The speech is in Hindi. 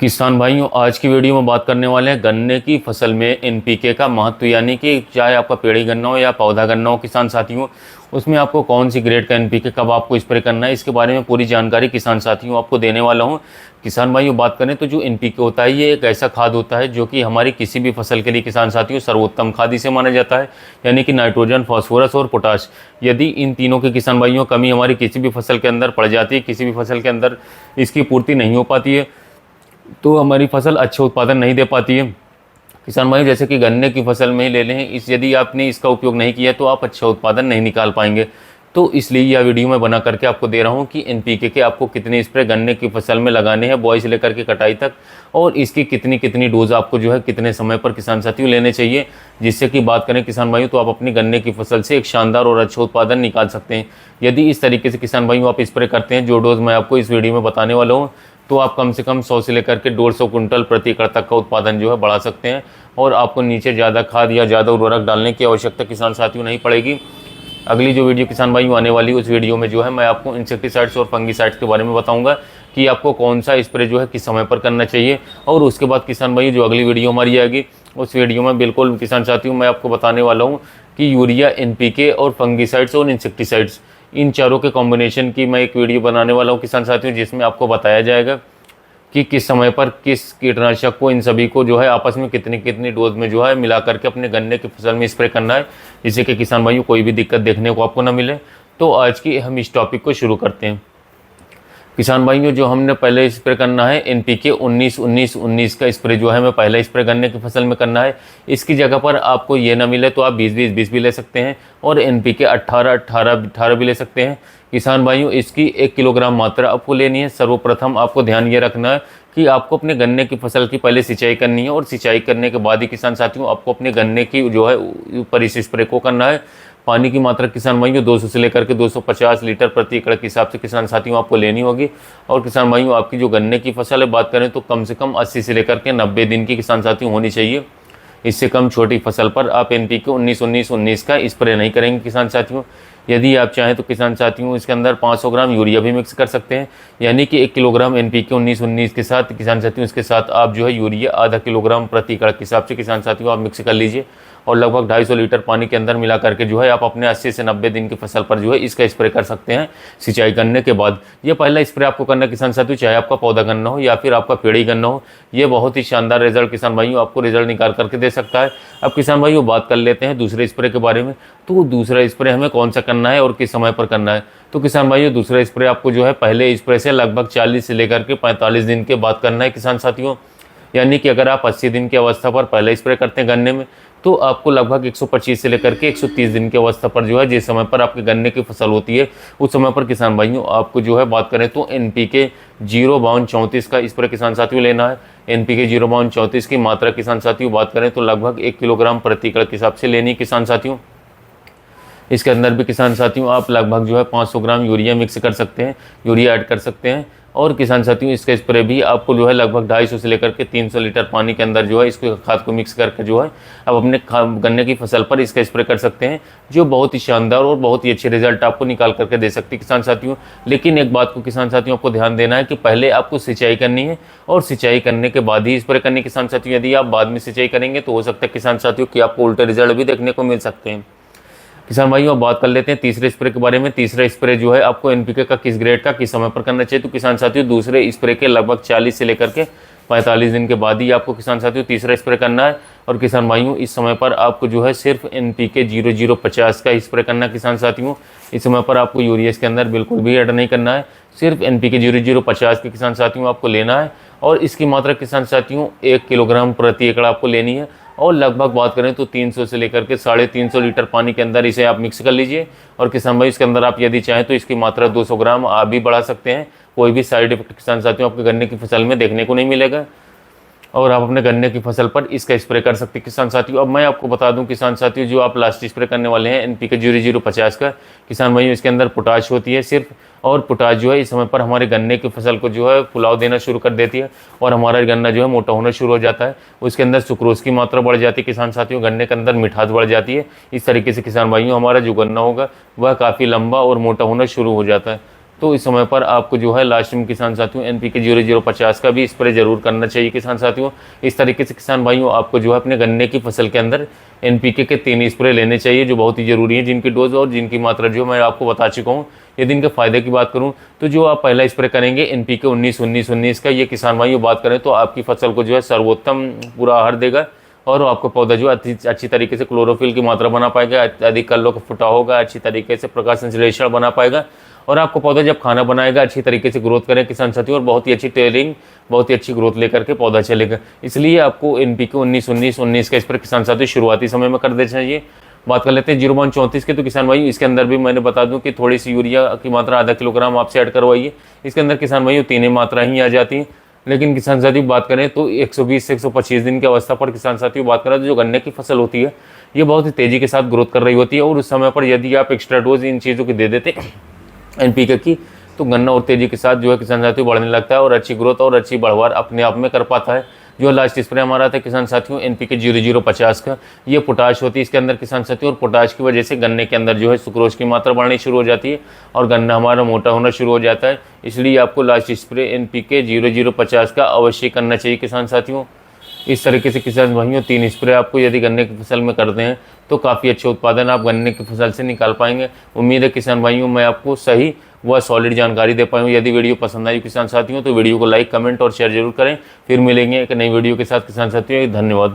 किसान भाइयों, आज की वीडियो में बात करने वाले हैं गन्ने की फसल में एनपीके का महत्व। यानी कि चाहे आपका पेड़ी गन्ना हो या पौधा गन्ना हो किसान साथियों, उसमें आपको कौन सी ग्रेड का एनपीके कब आपको स्प्रे करना है, इसके बारे में पूरी जानकारी किसान साथियों आपको देने वाला हूं। किसान भाइयों, बात करें तो जो एनपीके होता है ये एक ऐसा खाद होता है जो कि हमारी किसी भी फसल के लिए किसान साथियों सर्वोत्तम खाद इसे माना जाता है। यानी कि नाइट्रोजन, फास्फोरस और पोटाश, यदि इन तीनों के किसान भाइयों कमी हमारी किसी भी फसल के अंदर पड़ जाती है, किसी भी फसल के अंदर इसकी पूर्ति नहीं हो पाती है, तो हमारी फसल अच्छा उत्पादन नहीं दे पाती है। किसान भाई, जैसे कि गन्ने की फसल में ही ले लें, यदि आपने इसका उपयोग नहीं किया तो आप अच्छा उत्पादन नहीं निकाल पाएंगे। तो इसलिए यह वीडियो मैं बना करके आपको दे रहा हूं कि एनपीके के आपको कितने स्प्रे गन्ने की फसल में लगाने हैं, बुआई से लेकर के कटाई तक, और इसकी कितनी कितनी डोज आपको जो है कितने समय पर किसान साथियों लेने चाहिए, जिससे कि बात करें किसान भाइयों तो आप अपनी गन्ने की फसल से एक शानदार और अच्छा उत्पादन निकाल सकते हैं। यदि इस तरीके से किसान भाइयों आप स्प्रे करते हैं जो डोज मैं आपको इस वीडियो में बताने वाला हूँ, तो आप कम से कम 100 से लेकर के 150 कुंटल प्रति एकड़ तक का उत्पादन जो है बढ़ा सकते हैं। और आपको नीचे ज़्यादा खाद या ज़्यादा उर्वरक डालने की आवश्यकता किसान साथियों नहीं पड़ेगी। अगली जो वीडियो किसान भाइयों आने वाली है, उस वीडियो में जो है मैं आपको इंसेक्टिसाइड्स और फंगिसाइड्स के बारे में बताऊंगा कि आपको कौन सा स्प्रे जो है किस समय पर करना चाहिए। और उसके बाद किसान भाइयों जो अगली वीडियो हमारी आएगी, उस वीडियो में बिल्कुल किसान साथियों मैं आपको बताने वाला हूँ कि यूरिया, एनपीके और फंगिसाइड्स और इंसेक्टिसाइड्स, इन चारों के कॉम्बिनेशन की मैं एक वीडियो बनाने वाला हूँ किसान साथियों, जिसमें आपको बताया जाएगा कि किस समय पर किस कीटनाशक को, इन सभी को जो है आपस में कितनी कितनी डोज में जो है मिला करके अपने गन्ने की फसल में स्प्रे करना है, जिससे कि किसान भाइयों कोई भी दिक्कत देखने को आपको ना मिले। तो आज की हम इस टॉपिक को शुरू करते हैं। किसान भाइयों, जो हमने पहले स्प्रे करना है एनपीके 19-19-19 का स्प्रे जो है मैं पहले स्प्रे गन्ने की फसल में करना है। इसकी जगह पर आपको ये ना मिले तो आप 20-20-20 भी ले सकते हैं, और एनपीके 18-18-18 भी ले सकते हैं। किसान भाइयों, इसकी 1 किलोग्राम मात्रा आपको लेनी है। सर्वप्रथम आपको ध्यान ये रखना है कि आपको अपने गन्ने की फसल की पहले सिंचाई करनी है, और सिंचाई करने के बाद ही किसान साथियों आपको अपने गन्ने की जो है ऊपर इस स्प्रे को करना है। पानी की मात्रा किसान भाइयों 200 से लेकर के 250 लीटर प्रति एकड़ के हिसाब से किसान साथियों आपको लेनी होगी। और किसान भाइयों, आपकी जो गन्ने की फसल है बात करें तो कम से कम 80 से लेकर के 90 दिन की किसान साथियों होनी चाहिए। इससे कम छोटी फसल पर आप एनपीके 19-19-19 का स्प्रे नहीं करेंगे किसान साथियों। यदि आप चाहें तो किसान साथियों इसके अंदर 500 ग्राम यूरिया भी मिक्स कर सकते हैं। यानी कि 1 किलोग्राम एनपीके 19-19 के साथ किसान साथियों इसके साथ आप जो है यूरिया आधा किलोग्राम प्रति एकड़ के हिसाब से किसान साथियों आप मिक्स कर लीजिए, और लगभग 250 लीटर पानी के अंदर मिला करके जो है आप अपने 80 से 90 दिन की फसल पर जो है इसका स्प्रे कर सकते हैं सिंचाई करने के बाद। ये पहला स्प्रे आपको करना किसान साथियों, चाहे आपका पौधा गन्ना हो या फिर आपका पेड़ी गन्ना हो, ये बहुत ही शानदार रिजल्ट किसान भाइयों आपको रिजल्ट निकाल करके दे सकता है। अब किसान भाइयों बात कर लेते हैं दूसरे स्प्रे के बारे में। तो दूसरा स्प्रे हमें कौन सा करना है और किस समय पर करना है। तो किसान भाइयों, दूसरा स्प्रे आपको जो है पहले स्प्रे से लगभग 40 से लेकर के 45 दिन के बाद करना है किसान साथियों। यानी कि अगर आप 80 दिन की अवस्था पर पहले स्प्रे करते हैं गन्ने में, तो आपको लगभग 125 से लेकर के 130 दिन की अवस्था पर जो है, जिस समय पर आपके गन्ने की फसल होती है, उस समय पर किसान भाइयों आपको जो है बात करें तो एनपीके 0-32-34 का स्प्रे किसान साथियों लेना है। एनपीके 0-32-34 की मात्रा किसान साथियों बात करें तो लगभग 1 किलोग्राम प्रति एकड़ के हिसाब से लेनी है किसान साथियों। इसके अंदर भी किसान साथियों आप लगभग जो है 500 ग्राम यूरिया मिक्स कर सकते हैं, यूरिया ऐड कर सकते हैं। और किसान साथियों इसका स्प्रे भी आपको जो है लगभग 250 से लेकर के 300 लीटर पानी के अंदर जो है इसको खाद को मिक्स करके जो है आप अपने गन्ने की फसल पर इसका स्प्रे कर सकते हैं, जो बहुत ही शानदार और बहुत ही अच्छे रिजल्ट आपको निकाल करके दे सकती है किसान साथियों। लेकिन एक बात को किसान साथियों आपको ध्यान देना है कि पहले आपको सिंचाई करनी है, और सिंचाई करने के बाद ही स्प्रे करनी है किसान साथियों। यदि आप बाद में सिंचाई करेंगे तो हो सकता है किसान साथियों कि आपको उल्टे रिजल्ट भी देखने को मिल सकते हैं। किसान भाइयों अब बात कर लेते हैं तीसरे स्प्रे के बारे में। तीसरा स्प्रे जो है आपको एनपीके का किस ग्रेड का किस समय पर करना चाहिए। तो किसान साथियों दूसरे स्प्रे के लगभग 40 से लेकर के 45 दिन के बाद ही आपको किसान साथियों तीसरा स्प्रे करना है। और किसान भाइयों इस समय पर आपको जो है सिर्फ एनपीके 0050 का स्प्रे करना है किसान साथियों। इस समय पर आपको यूरिया के अंदर बिल्कुल भी ऐड नहीं करना है, सिर्फ एनपीके 0050 के किसान साथियों आपको लेना है। और इसकी मात्रा किसान साथियों 1 किलोग्राम प्रति एकड़ आपको लेनी है, और लगभग बात करें तो 300 से लेकर के 350 लीटर पानी के अंदर इसे आप मिक्स कर लीजिए। और किसान भाई इसके अंदर आप यदि चाहें तो इसकी मात्रा 200 ग्राम आप भी बढ़ा सकते हैं। कोई भी साइड इफेक्ट किसान साथियों आपके गन्ने की फसल में देखने को नहीं मिलेगा, और आप अपने गन्ने की फसल पर इसका स्प्रे कर सकते हैं किसान साथियों। अब मैं आपको बता दूं किसान साथियों, जो आप लास्ट स्प्रे करने वाले हैं एनपीके 0050 का, किसान भाइयों इसके अंदर पोटाश होती है सिर्फ, और पोटाश जो है इस समय पर हमारे गन्ने की फसल को जो है फुलाव देना शुरू कर देती है, और हमारा गन्ना जो है मोटा होना शुरू हो जाता है। उसके अंदर सुक्रोज की मात्रा बढ़ जाती है किसान साथियों, गन्ने के अंदर मिठास बढ़ जाती है। इस तरीके से किसान भाइयों हमारा जो गन्ना होगा वह काफ़ी लंबा और मोटा होना शुरू हो जाता है। तो इस समय पर आपको जो है लास्ट में किसान साथियों NPK 0050 का भी स्प्रे जरूर करना चाहिए किसान साथियों। इस तरीके से किसान भाइयों आपको जो है अपने गन्ने की फसल के अंदर NPK के 3 स्प्रे लेने चाहिए, जो बहुत ही ज़रूरी है, जिनकी डोज और जिनकी मात्रा जो मैं आपको बता चुका हूँ। यदि इनके फ़ायदे की बात करूँ तो जो आप पहला स्प्रे करेंगे NPK 19-19-19 का, ये किसान भाइयों बात करें तो आपकी फसल को जो है सर्वोत्तम पूरा आहार देगा और आपका पौधा जो है अच्छी तरीके से क्लोरोफिल की मात्रा बना पाएगा, अधिक कल्लों का फुटा होगा, अच्छी तरीके से प्रकाश संश्लेषण बना पाएगा और आपको पौधा जब खाना बनाएगा अच्छी तरीके से ग्रोथ करें किसान साथियों, और बहुत ही अच्छी टेयरिंग, बहुत ही अच्छी ग्रोथ लेकर के पौधा चलेगा। इसलिए आपको NPK 19-19-19 का स्प्रे किसान साथियों शुरुआती समय में कर देना चाहिए। बात कर लेते हैं 0-34 के, तो किसान भाई इसके अंदर भी मैंने बता दूं कि थोड़ी सी यूरिया की मात्रा आधा किलोग्राम आपसे ऐड करवाइए। इसके अंदर किसान भाई 3 मात्रा ही आ जाती हैं। लेकिन किसान साथियों बात करें तो 120 से 125 दिन की अवस्था पर किसान साथियों बात करें तो जो गन्ने की फसल होती है ये बहुत ही तेज़ी के साथ ग्रोथ कर रही होती है, और उस समय पर यदि आप एक्स्ट्रा डोज इन चीज़ों की दे देते NPK की, तो गन्ना और तेज़ी के साथ जो है किसान साथियों बढ़ने लगता है और अच्छी ग्रोथ और अच्छी बढ़वार अपने आप में कर पाता है। जो लास्ट स्प्रे हमारा था किसान साथियों NPK 0050 का, ये पोटाश होती है इसके अंदर किसान साथियों, और पोटाश की वजह से गन्ने के अंदर जो है सुक्रोज की मात्रा बढ़नी शुरू हो जाती है और गन्ना हमारा मोटा होना शुरू हो जाता है। इसलिए आपको लास्ट स्प्रे NPK 0050 का अवश्य करना चाहिए किसान साथियों। इस तरीके से किसान भाइयों 3 स्प्रे आपको यदि गन्ने की फसल में करते हैं तो काफ़ी अच्छे उत्पादन आप गन्ने की फसल से निकाल पाएंगे। उम्मीद है किसान भाइयों मैं आपको सही व सॉलिड जानकारी दे पाऊँ। यदि वीडियो पसंद आई किसान साथियों तो वीडियो को लाइक, कमेंट और शेयर जरूर करें। फिर मिलेंगे एक नई वीडियो के साथ किसान साथियों, धन्यवाद।